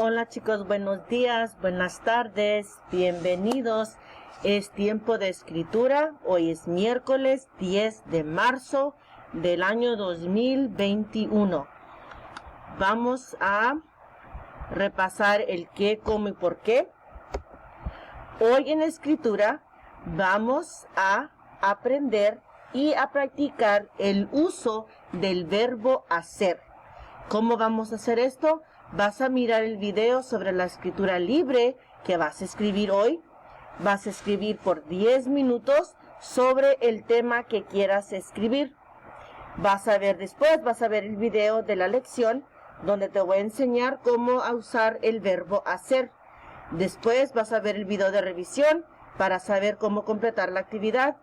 Hola chicos, buenos días, buenas tardes, bienvenidos. Es tiempo de escritura. Hoy es miércoles 10 de marzo del año 2021. Vamos a repasar el qué, cómo y por qué. Hoy en escritura vamos a aprender y a practicar el uso del verbo hacer. ¿Cómo vamos a hacer esto? Vas a mirar el video sobre la escritura libre que vas a escribir hoy. Vas a escribir por 10 minutos sobre el tema que quieras escribir. Vas a ver el video de la lección donde te voy a enseñar cómo usar el verbo hacer. Después vas a ver el video de revisión para saber cómo completar la actividad.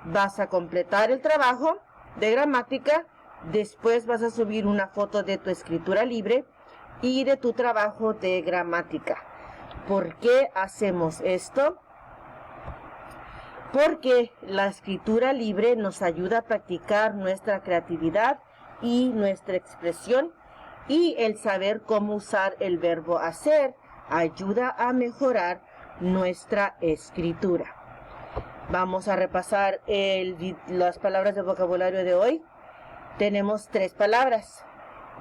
Vas a completar el trabajo de gramática. Después vas a subir una foto de tu escritura libre y de tu trabajo de gramática. ¿Por qué hacemos esto? Porque la escritura libre nos ayuda a practicar nuestra creatividad y nuestra expresión, y el saber cómo usar el verbo hacer ayuda a mejorar nuestra escritura. Vamos a repasar las palabras de vocabulario de hoy. Tenemos 3 palabras.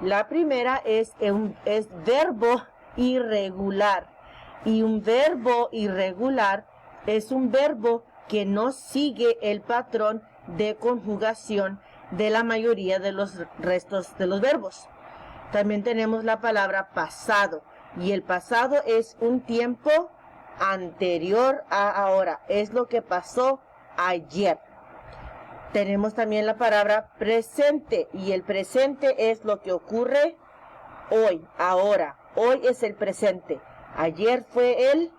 La primera es verbo irregular. Y un verbo irregular es un verbo que no sigue el patrón de conjugación de la mayoría de los restos de los verbos. También tenemos la palabra pasado. Y el pasado es un tiempo anterior a ahora. Es lo que pasó ayer. Tenemos también la palabra presente, y el presente es lo que ocurre hoy, ahora. Hoy es el presente. Ayer fue el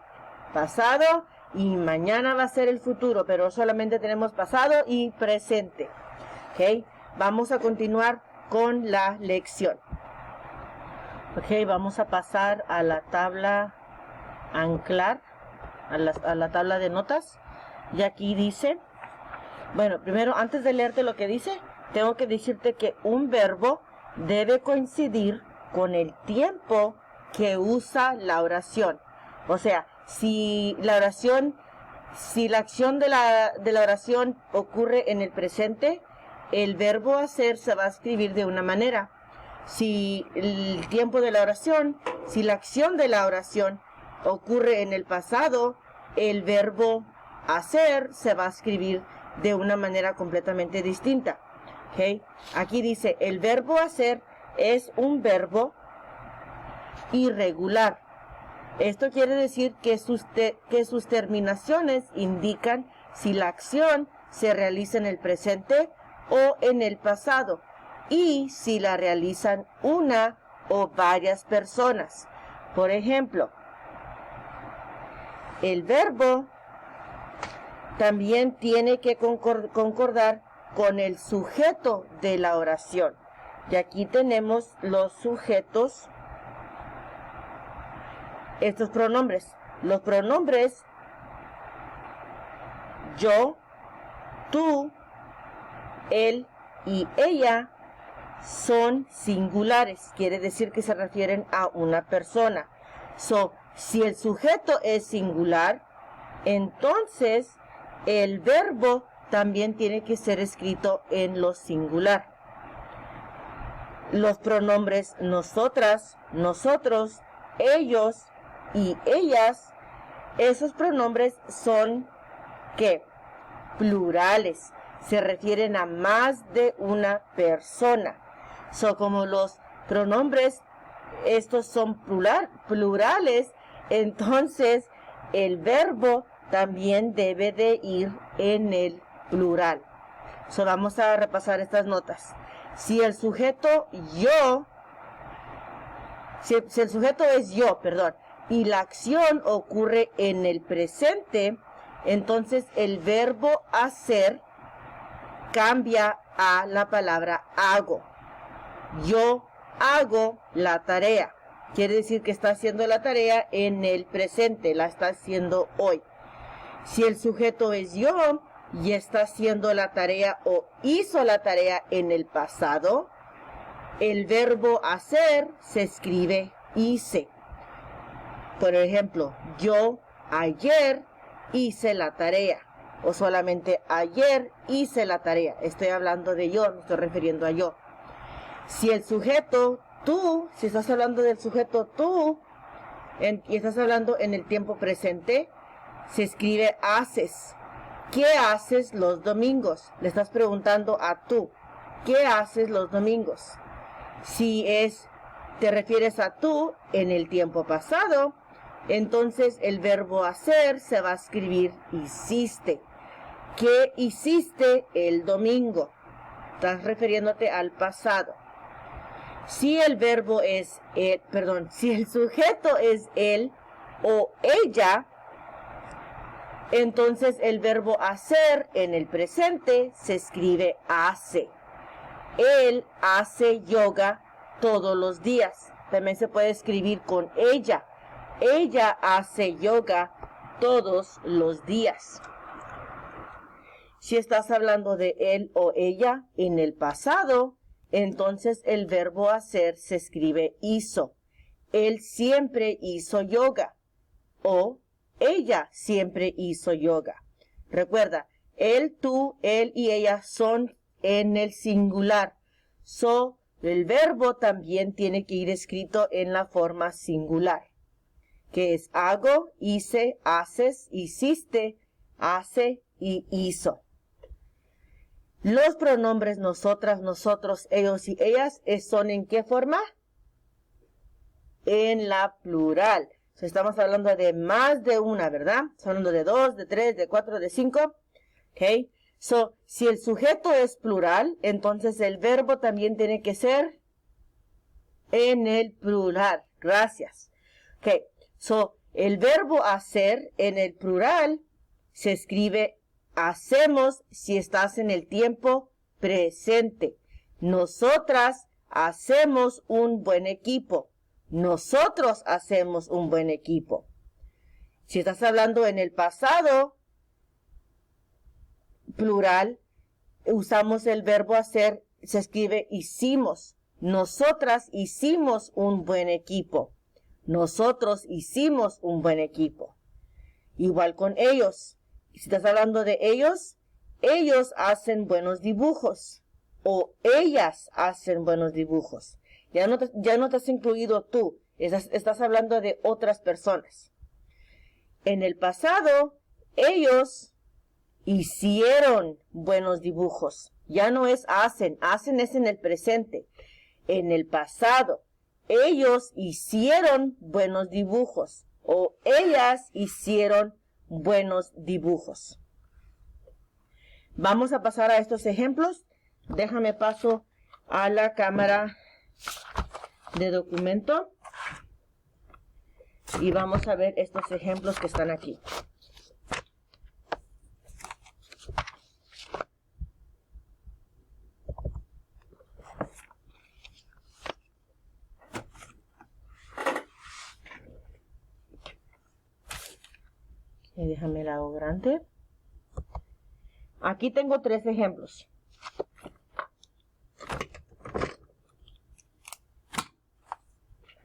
pasado y mañana va a ser el futuro, pero solamente tenemos pasado y presente. ¿Ok? Vamos a continuar con la lección. Ok, vamos a pasar a la tabla anclar, a la tabla de notas. Y aquí dice... Bueno, primero, antes de leerte lo que dice, tengo que decirte que un verbo debe coincidir con el tiempo que usa la oración. O sea, si la acción de la oración ocurre en el presente, el verbo hacer se va a escribir de una manera. Si el tiempo de la oración, si la acción de la oración ocurre en el pasado, el verbo hacer se va a escribir de una manera completamente distinta. ¿Okay? Aquí dice, el verbo hacer es un verbo irregular. Esto quiere decir que sus terminaciones indican si la acción se realiza en el presente o en el pasado, y si la realizan una o varias personas. Por ejemplo, el verbo también tiene que concordar con el sujeto de la oración. Y aquí tenemos los sujetos, estos pronombres. Los pronombres yo, tú, él y ella son singulares. Quiere decir que se refieren a una persona. Si el sujeto es singular, entonces el verbo también tiene que ser escrito en lo singular. Los pronombres nosotras, nosotros, ellos y ellas, esos pronombres son ¿qué? Plurales. Se refieren a más de una persona. Como los pronombres, estos son plurales, entonces el verbo también debe de ir en el plural. Vamos a repasar estas notas. Si el sujeto es yo, y la acción ocurre en el presente, entonces el verbo hacer cambia a la palabra hago. Yo hago la tarea. Quiere decir que está haciendo la tarea en el presente, la está haciendo hoy. Si el sujeto es yo y está haciendo la tarea o hizo la tarea en el pasado, el verbo hacer se escribe hice. Por ejemplo, yo ayer hice la tarea. O solamente ayer hice la tarea. Estoy hablando de yo, me estoy refiriendo a yo. Si el sujeto, tú, si estás hablando del sujeto tú, y estás hablando en el tiempo presente, se escribe haces. ¿Qué haces los domingos? Le estás preguntando a tú. ¿Qué haces los domingos? Si te refieres a tú en el tiempo pasado, entonces el verbo hacer se va a escribir hiciste. ¿Qué hiciste el domingo? Estás refiriéndote al pasado. Si el verbo es si el sujeto es él o ella, entonces el verbo hacer en el presente se escribe hace. Él hace yoga todos los días. También se puede escribir con ella. Ella hace yoga todos los días. Si estás hablando de él o ella en el pasado, entonces el verbo hacer se escribe hizo. Él siempre hizo yoga. O ella siempre hizo yoga. Recuerda, él, tú, él y ella son en el singular. El verbo también tiene que ir escrito en la forma singular, que es hago, hice, haces, hiciste, hace y hizo. Los pronombres nosotras, nosotros, ellos y ellas son ¿en qué forma? En la plural. Estamos hablando de más de una, ¿verdad? Estamos hablando de 2, de 3, de 4, de 5. ¿Ok? Si el sujeto es plural, entonces el verbo también tiene que ser en el plural. Gracias. Ok. El verbo hacer en el plural se escribe hacemos si estás en el tiempo presente. Nosotras hacemos un buen equipo. Nosotros hacemos un buen equipo. Si estás hablando en el pasado plural, usamos el verbo hacer, se escribe hicimos. Nosotras hicimos un buen equipo. Nosotros hicimos un buen equipo. Igual con ellos. Si estás hablando de ellos, ellos hacen buenos dibujos. O ellas hacen buenos dibujos. Ya no te has incluido tú. Estás hablando de otras personas. En el pasado, ellos hicieron buenos dibujos. Ya no es hacen. Hacen es en el presente. En el pasado, ellos hicieron buenos dibujos. O ellas hicieron buenos dibujos. Vamos a pasar a estos ejemplos. Déjame paso a la cámara de documento. Y vamos a ver estos ejemplos que están aquí. Y déjame la hago grande. Aquí tengo 3 ejemplos.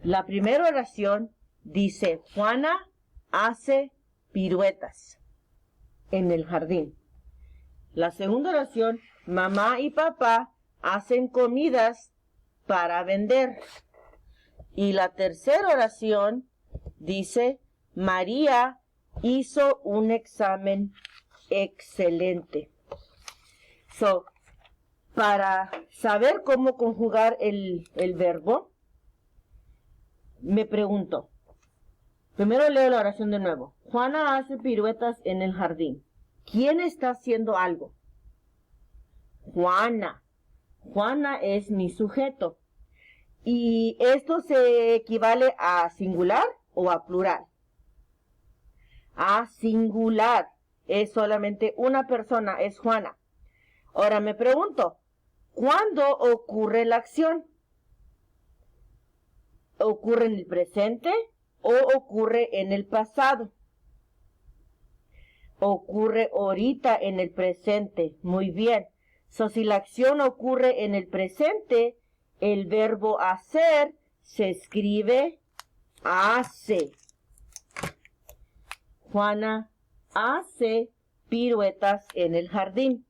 La primera oración dice, Juana hace piruetas en el jardín. La segunda oración, mamá y papá hacen comidas para vender. Y la tercera oración dice, María hizo un examen excelente. Para saber cómo conjugar el verbo, me pregunto. Primero leo la oración de nuevo. Juana hace piruetas en el jardín. ¿Quién está haciendo algo? Juana. Juana es mi sujeto. ¿Y esto se equivale a singular o a plural? A singular. Es solamente una persona, es Juana. Ahora me pregunto, ¿cuándo ocurre la acción? ¿Ocurre en el presente o ocurre en el pasado? Ocurre ahorita en el presente. Muy bien. Si la acción ocurre en el presente, el verbo hacer se escribe hace. Juana hace piruetas en el jardín.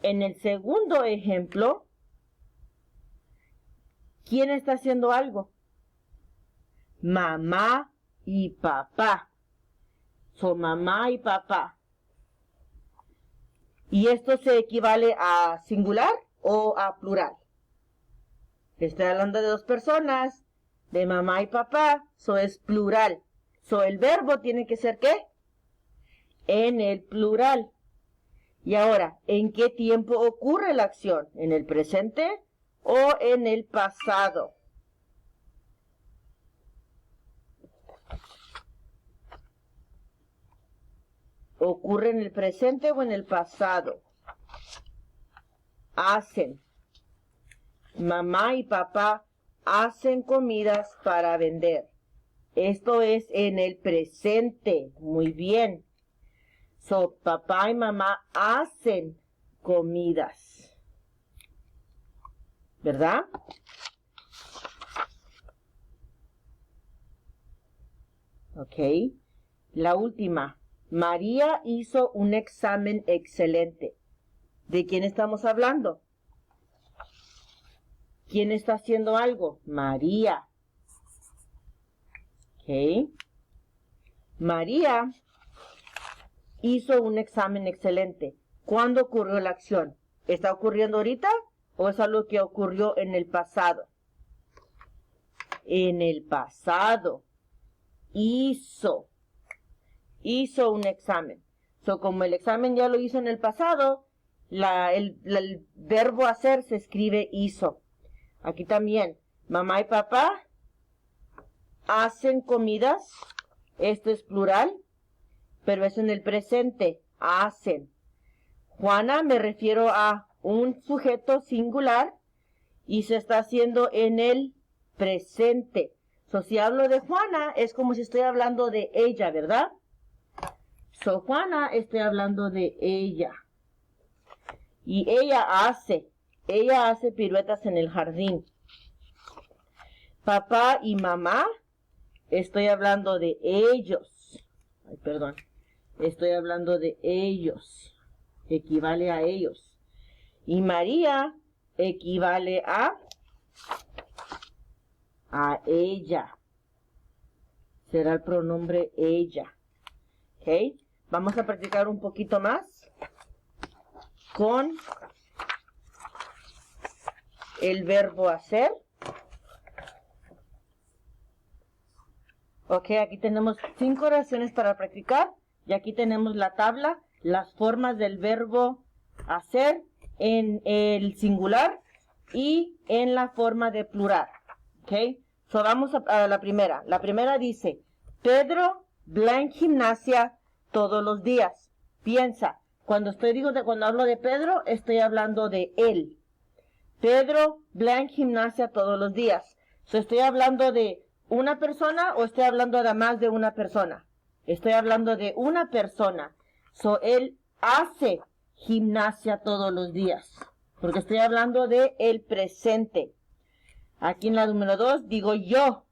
En el segundo ejemplo, ¿quién está haciendo algo? Mamá y papá. Son mamá y papá. ¿Y esto se equivale a singular o a plural? Estoy hablando de dos personas, de mamá y papá, eso es plural. So el verbo tiene que ser ¿qué? En el plural. Y ahora, ¿en qué tiempo ocurre la acción? ¿En el presente o en el pasado? ¿Ocurre en el presente o en el pasado? Hacen. Mamá y papá hacen comidas para vender. Esto es en el presente. Muy bien. So, papá y mamá hacen comidas. ¿Verdad? Ok. La última. María hizo un examen excelente. ¿De quién estamos hablando? ¿Quién está haciendo algo? María. Ok. María hizo un examen excelente. ¿Cuándo ocurrió la acción? ¿Está ocurriendo ahorita o es algo que ocurrió en el pasado? En el pasado. Hizo un examen. So, como el examen ya lo hizo en el pasado, el verbo hacer se escribe hizo. Aquí también, mamá y papá hacen comidas. Esto es plural, pero es en el presente. Hacen. Juana, me refiero a un sujeto singular y se está haciendo en el presente. So, si hablo de Juana, es como si estoy hablando de ella, ¿verdad? So, Juana, estoy hablando de ella. Y ella hace piruetas en el jardín. Papá y mamá, estoy hablando de ellos. Ay, perdón. Estoy hablando de ellos. Equivale a ellos. Y María equivale a ella. Será el pronombre ella. ¿Ok? Vamos a practicar un poquito más con el verbo hacer. Ok, aquí tenemos 5 oraciones para practicar. Y aquí tenemos la tabla, las formas del verbo hacer en el singular y en la forma de plural. Ok, so vamos a la primera. La primera dice, Pedro va en gimnasia todos los días. Piensa, cuando hablo de Pedro, estoy hablando de él. Pedro va en gimnasia todos los días. So, ¿estoy hablando de una persona o estoy hablando de más de una persona? Estoy hablando de una persona. So, él hace gimnasia todos los días. Porque estoy hablando de el presente. Aquí en la número 2 digo yo.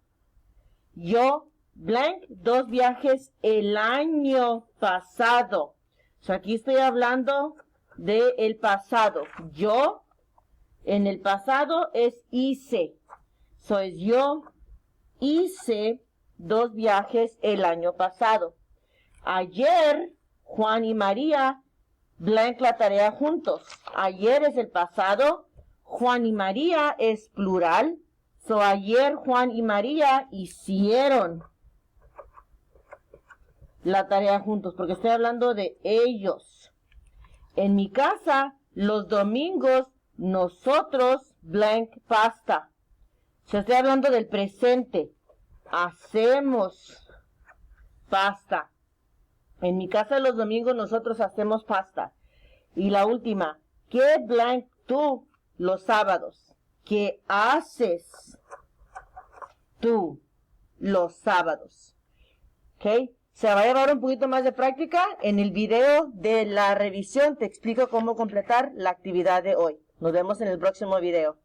Yo, blank, 2 viajes el año pasado. So, aquí estoy hablando de el pasado. Yo, en el pasado es hice. So, es yo hice 2 viajes el año pasado. Ayer, Juan y María, blank la tarea juntos. Ayer es el pasado. Juan y María es plural. So, ayer Juan y María hicieron la tarea juntos, porque estoy hablando de ellos. En mi casa, los domingos, nosotros, blank, pasta. So, estoy hablando del presente. Hacemos pasta. En mi casa los domingos nosotros hacemos pasta. Y la última, ¿qué blank tú los sábados? ¿Qué haces tú los sábados? ¿Ok? Se va a llevar un poquito más de práctica. En el video de la revisión te explico cómo completar la actividad de hoy. Nos vemos en el próximo video.